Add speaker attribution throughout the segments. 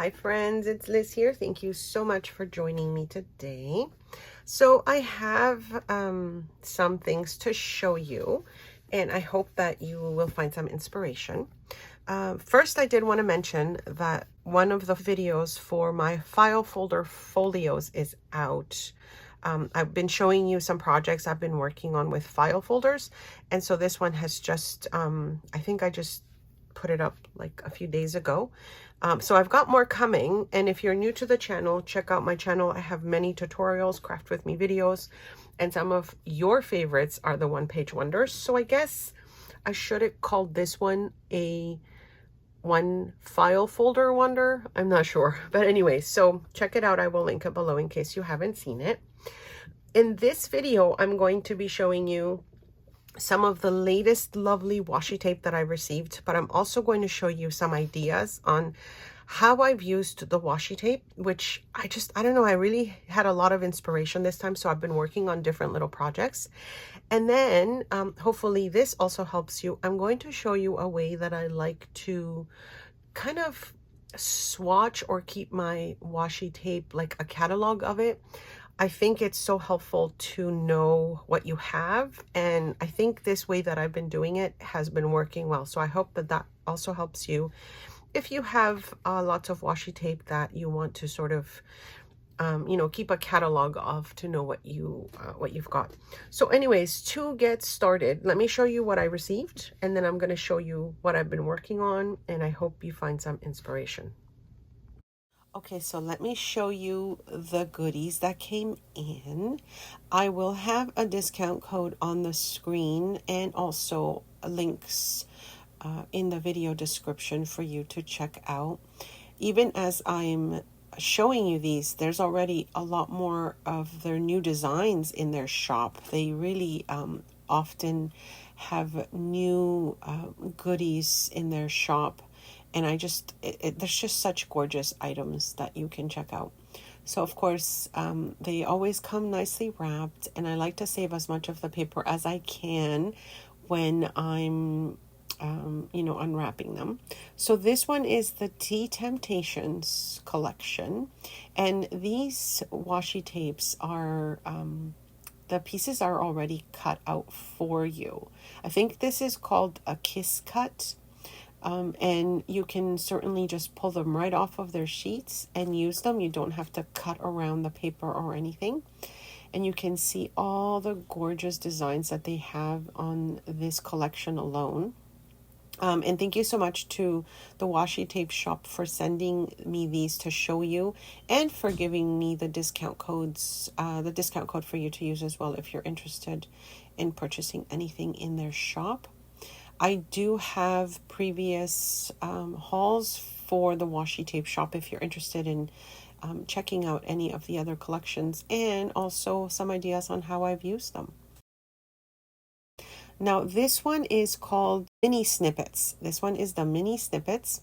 Speaker 1: Hi friends, it's Liz here. Thank you so much for joining me today. So I have some things to show you, and I hope that you will find some inspiration. First, I did want to mention that one of the videos for my file folder folios is out. I've been showing you some projects I've been working on with file folders, and so this one has just, I think I just put it up like a few days ago. So I've got more coming, and if you're new to the channel, check out my channel. I have many tutorials, craft with me videos, and some of your favorites are the one-page wonders. So I guess I should have called this one a one file folder wonder. I'm not sure, but anyway, so check it out. I will link it below in case you haven't seen it. In this video, I'm going to be showing you some of the latest lovely washi tape that I received, but I'm also going to show you some ideas on how I've used the washi tape, which I don't know, I really had a lot of inspiration this time, so I've been working on different little projects. And then hopefully this also helps you. I'm going to show you a way that I like to kind of swatch or keep my washi tape, like a catalog of it. I think it's so helpful to know what you have, and I think this way that I've been doing it has been working well. So I hope that that also helps you if you have lots of washi tape that you want to sort of you know, keep a catalog of, to know what you've got. So anyways, to get started, let me show you what I received, and then I'm going to show you what I've been working on, and I hope you find some inspiration. Okay, so let me show you the goodies that came in. I will have a discount code on the screen and also links in the video description for you to check out. Even as I'm showing you these, there's already a lot more of their new designs in their shop. They really often have new goodies in their shop. And there's just such gorgeous items that you can check out. So of course, they always come nicely wrapped, and I like to save as much of the paper as I can when I'm, you know, unwrapping them. So this one is the Tea Temptations collection, and these washi tapes are, the pieces are already cut out for you. I think this is called a kiss cut. And you can certainly just pull them right off of their sheets and use them. You don't have to cut around the paper or anything. And you can see all the gorgeous designs that they have on this collection alone. And thank you so much to the Washi Tape Shop for sending me these to show you, and for giving me the discount codes, the discount code for you to use as well if you're interested in purchasing anything in their shop. I do have previous hauls for the Washi Tape Shop if you're interested in checking out any of the other collections, and also some ideas on how I've used them. Now, this one is called Mini Snippets. This one is the Mini Snippets.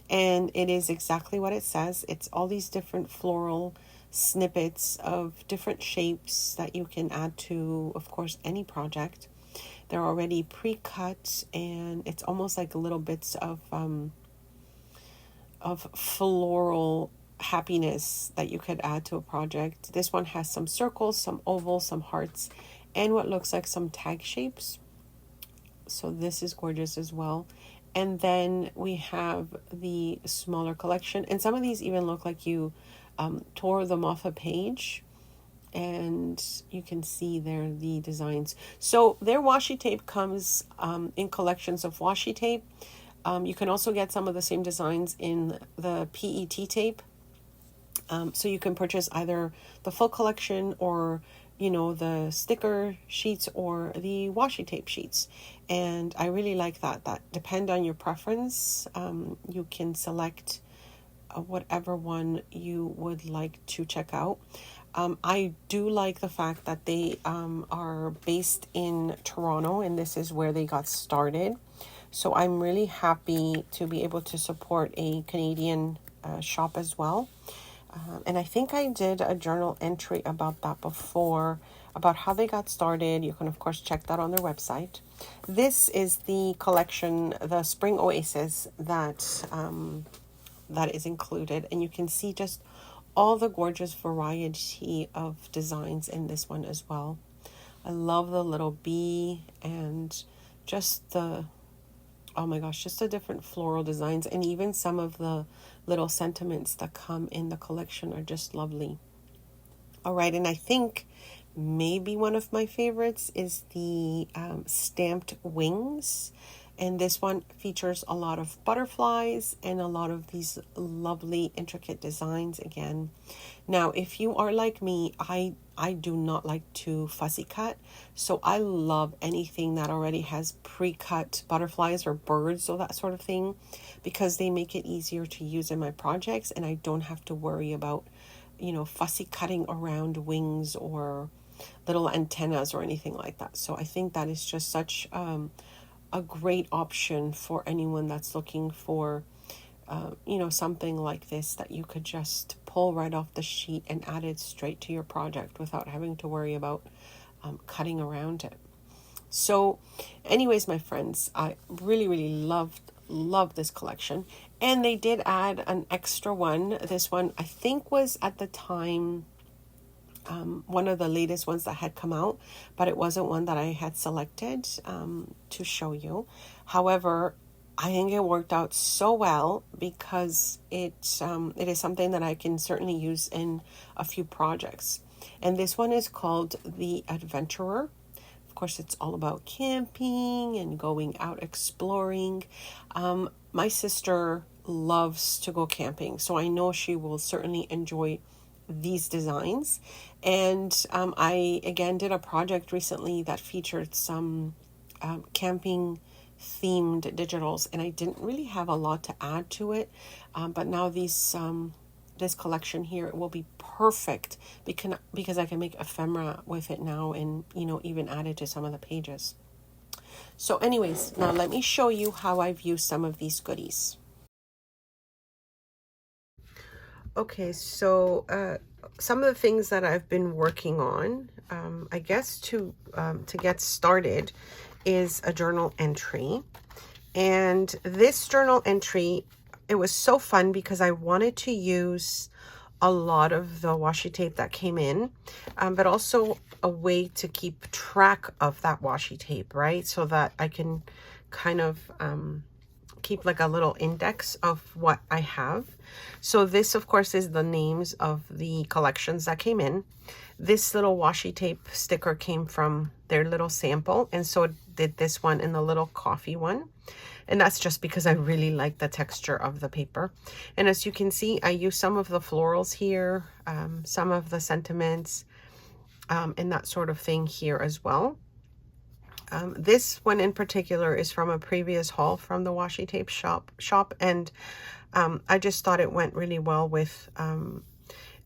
Speaker 1: And it is exactly what it says. It's all these different floral snippets of different shapes that you can add to, of course, any project. They're already pre-cut, and it's almost like little bits of floral happiness that you could add to a project. This one has some circles, some ovals, some hearts, and what looks like some tag shapes. So this is gorgeous as well. And then we have the smaller collection, and some of these even look like you tore them off a page. And you can see there the designs. So their washi tape comes in collections of washi tape. You can also get some of the same designs in the PET tape. So you can purchase either the full collection, or, you know, the sticker sheets or the washi tape sheets. And I really like that depend on your preference. You can select whatever one you would like to check out. I do like the fact that they are based in Toronto, and this is where they got started. So I'm really happy to be able to support a Canadian shop as well. And I think I did a journal entry about that before, about how they got started. You can, of course, check that on their website. This is the collection, the Spring Oasis, that is included. And you can see just all the gorgeous variety of designs in this one as well. I love the little bee and just the, oh my gosh, just the different floral designs, and even some of the little sentiments that come in the collection are just lovely. All right, and I think maybe one of my favorites is the stamped wings. And this one features a lot of butterflies and a lot of these lovely intricate designs again. Now, if you are like me, I do not like to fussy cut. So I love anything that already has pre-cut butterflies or birds or that sort of thing, because they make it easier to use in my projects and I don't have to worry about, fussy cutting around wings or little antennas or anything like that. So I think that is just such a great option for anyone that's looking for, something like this that you could just pull right off the sheet and add it straight to your project without having to worry about cutting around it. So anyways, my friends, I really, really loved this collection. And they did add an extra one. This one, I think, was at the time one of the latest ones that had come out, but it wasn't one that I had selected to show you. However, I think it worked out so well because it is something that I can certainly use in a few projects. And this one is called The Adventurer. Of course, it's all about camping and going out exploring. My sister loves to go camping, so I know she will certainly enjoy these designs. And I again did a project recently that featured some camping themed digitals, and I didn't really have a lot to add to it, but now this collection here, it will be perfect because I can make ephemera with it now and even add it to some of the pages. So anyways, now let me show you how I've used some of these goodies. Okay, so some of the things that I've been working on, I guess to get started, is a journal entry. And this journal entry, it was so fun because I wanted to use a lot of the washi tape that came in, but also a way to keep track of that washi tape, right? So that I can kind of keep like a little index of what I have. So this, of course, is the names of the collections that came in. This little washi tape sticker came from their little sample, and so did this one in the little coffee one. And that's just because I really like the texture of the paper. And as you can see, I use some of the florals here, some of the sentiments, and that sort of thing here as well. This one in particular is from a previous haul from the Washi Tape Shop, and I just thought it went really well with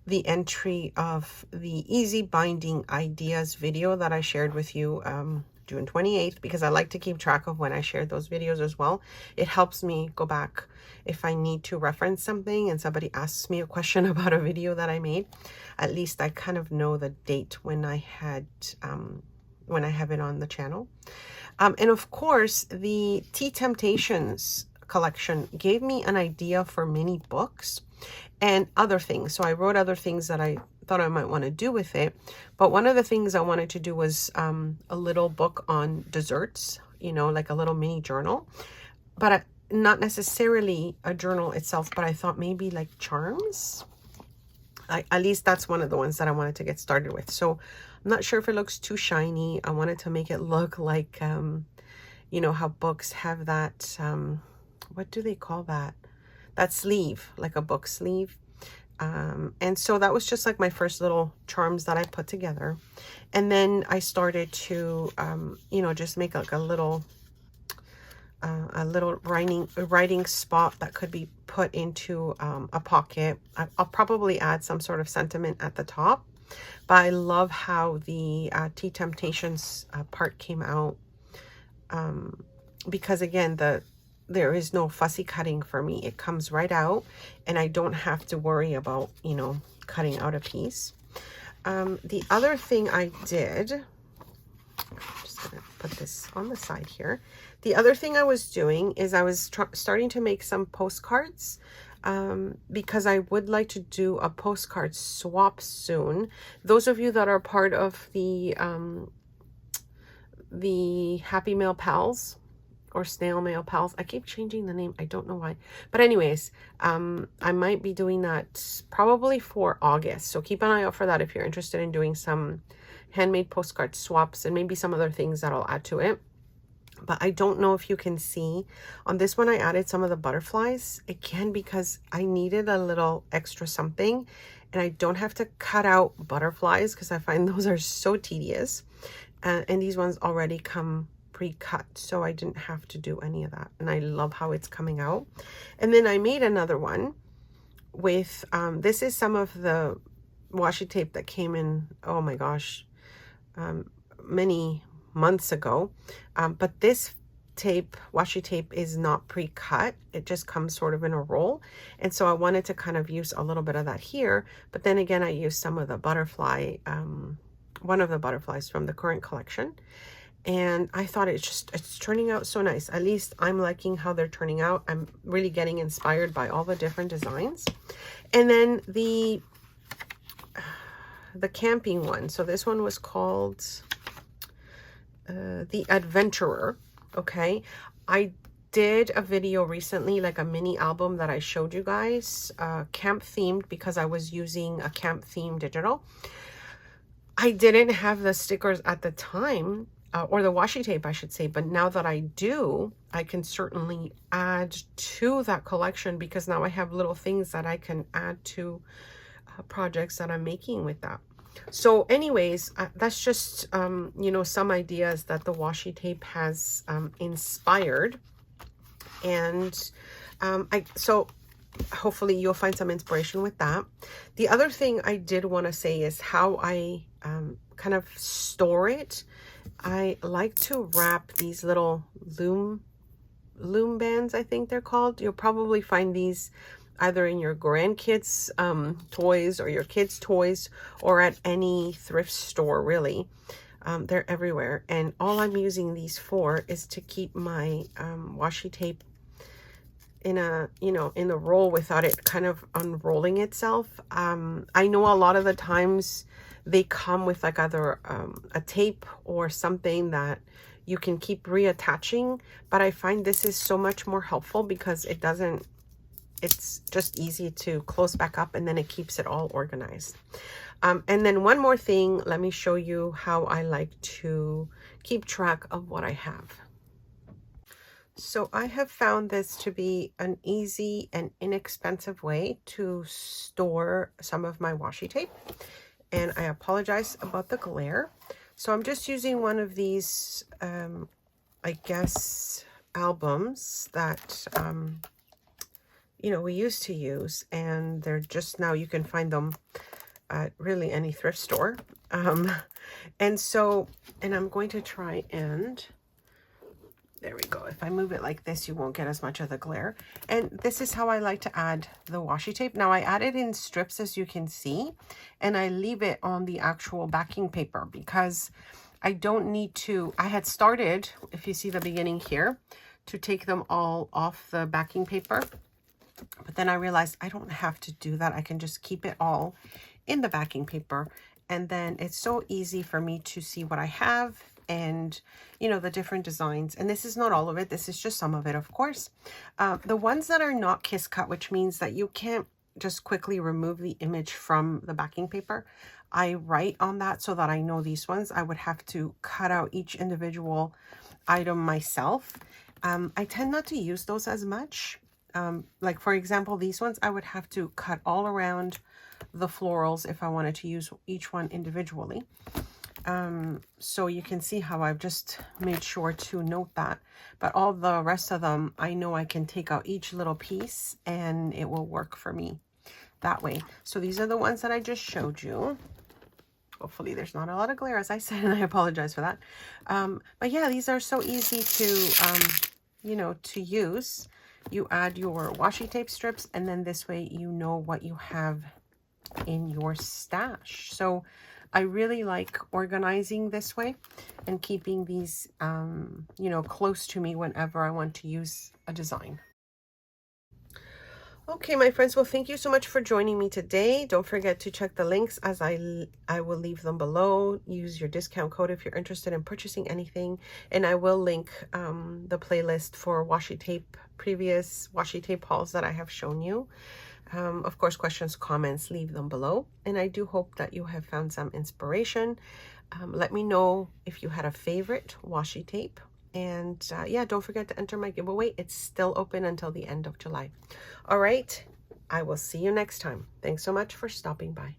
Speaker 1: the entry of the Easy Binding Ideas video that I shared with you June 28th, because I like to keep track of when I shared those videos as well. It helps me go back if I need to reference something and somebody asks me a question about a video that I made. At least I kind of know the date when I have it on the channel. And of course, the Tea Temptations collection gave me an idea for mini books and other things. So I wrote other things that I thought I might want to do with it. But one of the things I wanted to do was a little book on desserts, like a little mini journal. But not necessarily a journal itself, but I thought maybe like charms. At least that's one of the ones that I wanted to get started with. So I'm not sure if it looks too shiny. I wanted to make it look like, how books have that, what do they call that? That sleeve, like a book sleeve. And so that was just like my first little charms that I put together. And then I started to, just make like a little writing spot that could be put into a pocket. I'll probably add some sort of sentiment at the top. But I love how the Tea Temptations part came out. Because again, there is no fussy cutting for me. It comes right out and I don't have to worry about, you know, cutting out a piece. The other thing I did, I'm just gonna put this on the side here. The other thing I was doing is I was starting to make some postcards because I would like to do a postcard swap soon. Those of you that are part of the Happy Mail Pals or Snail Mail Pals, I keep changing the name, I don't know why, but anyways, I might be doing that probably for August, so keep an eye out for that if you're interested in doing some handmade postcard swaps and maybe some other things that I'll add to it. But I don't know if you can see on this one, I added some of the butterflies again because I needed a little extra something, and I don't have to cut out butterflies because I find those are so tedious. And these ones already come pre-cut, so I didn't have to do any of that, and I love how it's coming out. And then I made another one with this is some of the washi tape that came in, oh my gosh, many months ago, but this washi tape is not pre-cut. It just comes sort of in a roll, and so I wanted to kind of use a little bit of that here, but then again I used some of the butterfly, one of the butterflies from the current collection, and I thought it's turning out so nice. At least I'm liking how they're turning out. I'm really getting inspired by all the different designs. And then the camping one, so this one was called The Adventurer. Okay, I did a video recently, like a mini album that I showed you guys, camp themed, because I was using a camp theme digital. I didn't have the stickers at the time, or the washi tape I should say, but now that I do, I can certainly add to that collection because now I have little things that I can add to projects that I'm making with that. So anyways, that's just, you know, some ideas that the washi tape has inspired. And so hopefully you'll find some inspiration with that. The other thing I did want to say is how I kind of store it. I like to wrap these little loom bands, I think they're called. You'll probably find these either in your grandkids' toys or your kids' toys, or at any thrift store, really. They're everywhere. And all I'm using these for is to keep my washi tape in a, you know, in the roll without it kind of unrolling itself. I know a lot of the times they come with like either a tape or something that you can keep reattaching, but I find this is so much more helpful because it doesn't, it's just easy to close back up and then it keeps it all organized. And then one more thing, let me show you how I like to keep track of what I have. So I have found this to be an easy and inexpensive way to store some of my washi tape. And I apologize about the glare. So I'm just using one of these, I guess, albums that, you know, we used to use. And they're just now, you can find them at really any thrift store. And I'm going to try and, there we go. If I move it like this, you won't get as much of the glare. And this is how I like to add the washi tape. Now I add it in strips, as you can see, and I leave it on the actual backing paper because I don't need to, I had started, if you see the beginning here, to take them all off the backing paper. But then I realized I don't have to do that. I can just keep it all in the backing paper. And then it's so easy for me to see what I have and, you know, the different designs. And this is not all of it. This is just some of it, of course. The ones that are not kiss cut, which means that you can't just quickly remove the image from the backing paper, I write on that so that I know these ones. I would have to cut out each individual item myself. I tend not to use those as much. Like, for example, these ones, I would have to cut all around the florals if I wanted to use each one individually. So you can see how I've just made sure to note that, but all the rest of them, I know I can take out each little piece and it will work for me that way. So these are the ones that I just showed you. Hopefully there's not a lot of glare, as I said, and I apologize for that. But yeah, these are so easy to, you know, to use, you add your washi tape strips, and then this way you know what you have in your stash. So I really like organizing this way and keeping these, you know, close to me whenever I want to use a design. Okay, my friends, well, thank you so much for joining me today. Don't forget to check the links as I will leave them below. Use your discount code if you're interested in purchasing anything. And I will link the playlist for washi tape, previous washi tape hauls that I have shown you. Of course, questions, comments, leave them below. And I do hope that you have found some inspiration. Let me know if you had a favorite washi tape. And yeah, don't forget to enter my giveaway. It's still open until the end of July. All right, I will see you next time. Thanks so much for stopping by.